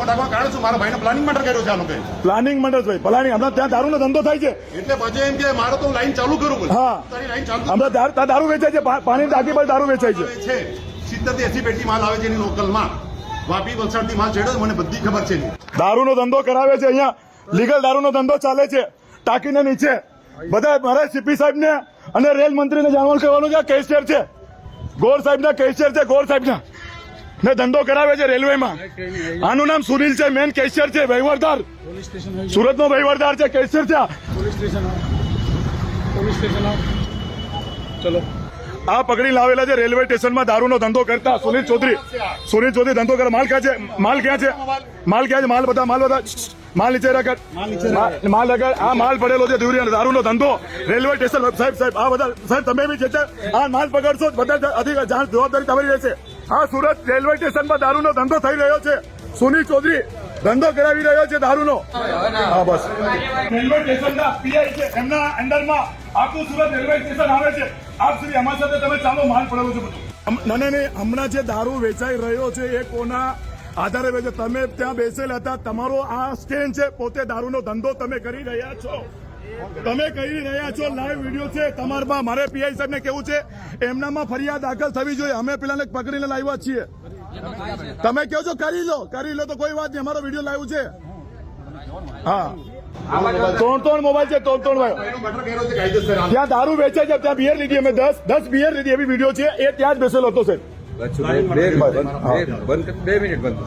નાખવાનું કારણ શું? મારા ભાઈને પ્લાનિંગ માટે કર્યો છે આ લોકોએ. પ્લાનિંગ માટે જ ભાઈ પ્લાનિંગ. હમણાં ત્યાં દારૂનો ધંધો થાય છે એટલે પછી એમ કે મારે તો લાઈન ચાલુ કરવું પડે. હા. તારી લાઈન ચાલુ હમણાં ત્યાં દારૂ વેચાય છે, પાણી ટાંકી પર દારૂ વેચાય છે. છે 70 થી 80 પેટી માલ આવે છે એની લોકલમાં. વાપી વલસાડથી માલ ચડ્યો મને બધી ખબર છે. દારૂનો ધંધો કરાવે છે અહીંયા, લીગલ દારૂનો ધંધો ચાલે છે ટાંકીને નીચે. બધા મારે સીપી સાહેબને અને રેલ મંત્રીને જાણવાનું કહેવાનું કે આ કેશિયર છે, ગોર સાહેબના કેશિયર છે, ગોર સાહેબના ને ધંધો કરાવે છે રેલવેમાં. આનું નામ સુનિલ છે, મેન કેશિયર છે, વહીવટદાર, સુરતનો વહીવટદાર છે, કેશિયર છે. ચલો આ પકડી લાવેલા છે રેલવે સ્ટેશનમાં દારૂનો ધંધો કરતા સુનિલ ચૌધરી ધંધો કરે. માલ ક્યાં છે? માલ ક્યાં છે? માલ ક્યાં છે? માલ બધા માલ નીચે રખડ, માલ રખડ. આ માલ પડેલો છે દારૂનો ધંધો રેલવે સ્ટેશન. સાહેબ આ બધા સાહેબ તમે બી છે આ માલ પકડશો બધા અધિકાર જવાબદારી તમારી રહેશે. આ સુરત રેલવે સ્ટેશનમાં દારૂનો ધંધો થઈ રહ્યો છે. સુનિલ ચૌધરી ધંધો કરાવી રહ્યો છે દારૂનો. હા બસ રેલવે સ્ટેશનના પીઆઈ છે, એમના અંડરમાં આખું સુરત રેલવે સ્ટેશન આવે છે. આપ સુધી અમારી સાથે તમે ચાલો માલ પડેલો છે બધું. નહીં હમણાં જે દારૂ વેચાઈ રહ્યો છે એ કોના આધારે વેચે? તમે ત્યાં બેસેલા હતા, તમારો આ સ્ટેન્ડ છે, પોતે દારૂનો ધંધો તમે કરી રહ્યા છો. તમે કરી રહ્યા છો, લાઈવ વિડીયો છે તમારમાં. મારે પીઆઈ સાહેબને કેવું છે એમનામાં ફરિયાદ દાખલ થવી જોઈએ. અમે પેલાને પકડીને લાવ્યા છીએ. તમે કહો છો કરી લો તો કોઈ વાત નહીં. અમારો વિડીયો લાવ્યું છે. હા ત્રણ મોબાઈલ છે, ત્રણ ભાઈ ત્યાં દારૂ વેચે છે. ત્યાં બિયર લીધી અમે 10 બિયર લીધી એવી વિડીયો છે. એ ત્યાં જ બેસેલો હતો સાહેબ. 2 મિનિટ બંધ.